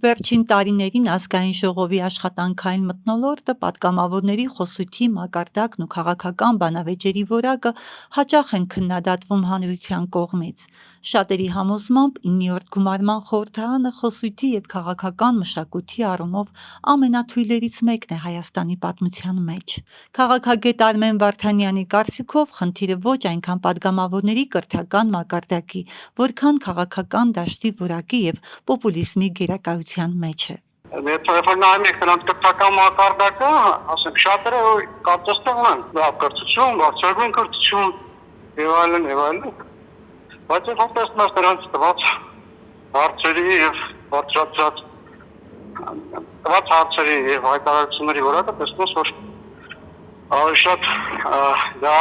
Վերջին տարիներին ազգային ժողովի աշխատանքային մթնոլորտը պատգամավորների խոսույթի մակարդակն ու քաղաքական բանավեճերի որակը հաճախ են քննադատվում հանրության կողմից։ Շատերի համոզմամբ 9-րդ գումարման խորհրդարանը խոսույթի և քաղաքական մշակույթի առումով ամենաթույլերից մեկն է Հայաստանի պատմության մեջ։ Քաղաքագետ Արմեն Վարդանյանի կարծիքով խնդիրը ոչ այնքան պատգամավորների կրթական մակարդակի, որքան քաղաքական դաշտի որակի և պոպուլիզմի գերակայության մեջ է։ Երբ նայում եք նրանց կրթական մակարդակը, ասենք շատերը կարծես թե ունեն լավ կրթություն, բարձրագույն կրթություն եւ այլն, բայց երբ տեսնում ես նրանց տված հարցերի եւ բարձրացած տված հարցերի եւ հայտարարությունների որակը, տեսնում ես, որ ավելի շատ դա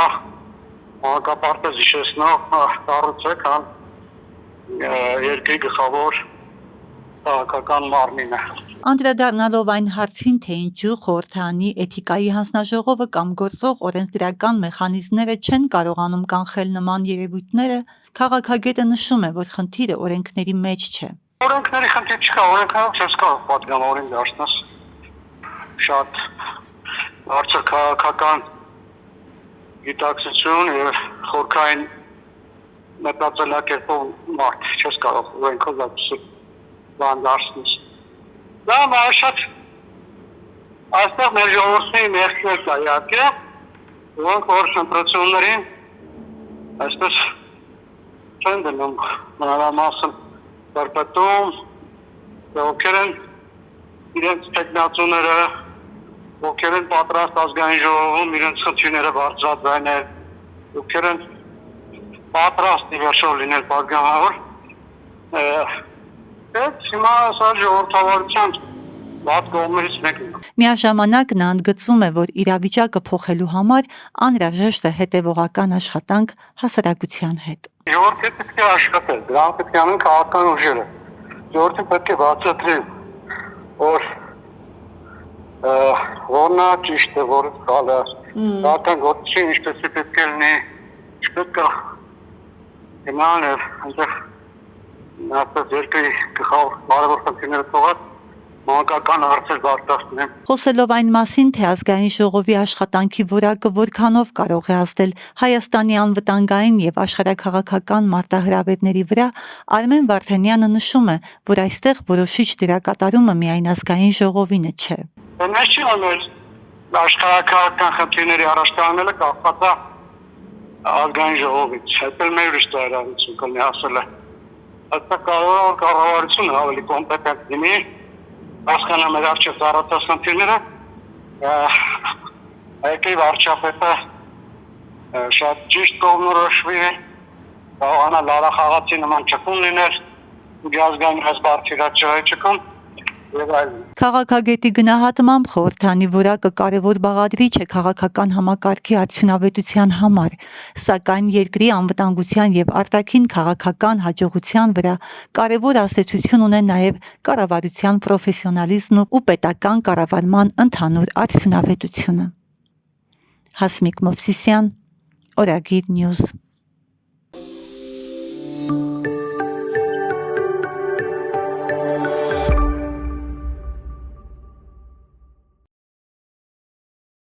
մանկապարտեզ հիշեցնող կառույց է, քան երկրի գլխավոր քաղաքական մարմինը։ Անդրադառնալով այն հարցին, թե ինչու խորհրդարանի էթիկայի հանձնաժողովը կամ գործող օրենսդրական մեխանիզմները չեն կարողանում կանխել նման երևույթները, քաղաքագետը նշում է, որ խնդիրը օրենքների մեջ չէ։ Օրենքների խնդիր չկա, օրենքներով չես կարող պատգամավորին դարձնես շատ բարձր քաղաքական գիտակցություն եւ խորքային մտածելակերպով մարդ չես կարող օրենքով այդպես բան դարձնես։ Դա շատ այստեղ մեր ժողովրդի ներքներ կա իհարկե, որոնք որ ընտրություններին այսպես չեն դնում մանրամասն պարպետում, ովքեր են իրենց տեխնացուները, ովքեր են պատրաստ ազգային ժողովում իրենց խնդիրները բարձրաձայնել, ովքեր են պատրաստ իվերշով լինել պատգամավոր, հիմա սա ժողովրդավարության վատ կողմերից մեկն է։ Միաժամանակ նա ընդգծում է, որ իրավիճակը փոխելու համար անհրաժեշտ է հետևողական աշխատանք հասարակության հետ։ Ժողովուրդը պետք է աշխատել, դրանք պետք է անեն քաղաքական ուժերը։ Ժողովուրդը պետք է բացատրի, որ որն է ճիշտը, որը սխալը, քաղաքական գործիչը ինչպես է պետք է լինի, չպետք է իմանալ այնտեղ նույնպես երկրի գլխավոր կարևոր խնդիրները թողած մանկական հարցեր բարձրացնեն։ Խոսելով այն մասին, թե ազգային ժողովի աշխատանքի որակը որքանով կարող է ազդել Հայաստանի անվտանգային եւ աշխարհաքաղաքական մարտահրավերների վրա, Արմեն Վարդանյանը նշում է, որ այստեղ որոշիչ դերակատարումը միայն ազգային ժողովինը չէ։ Մենք չի ուներ աշխարհաքաղաքական խնդիրների առաջ տանելը կապված է ազգային ժողովից։ Հետո մեր ուրիշ տարածություն կլինի ասել է։ Այստեղ կառավարությունը ավելի կոմպետենտ լինի, հասկանա մեր առջև ծառացած խնդիրները, երկրի վարչապետը շատ ճիշտ կողմնորոշվի, կարողանա լարախաղացի նման ճկուն լինել, միջազգային հզբարդիրաճրայի ճկուն եւ այլն։ Քաղաքագետի գնահատմամբ խորհրդարանի որակը կարևոր բաղադրիչ է քաղաքական համակարգի արդյունավետության համար, սակայն երկրի անվտանգության եւ արտաքին քաղաքական հաջողության վրա կարևոր ազդեցություն ունեն նաեւ կառավարության պրոֆեսիոնալիզմն ու պետական կառավարման ընդհանուր արդյունավետությունը։ Հասմիկ Մովսիսյան, Օրագիր Նյուզ։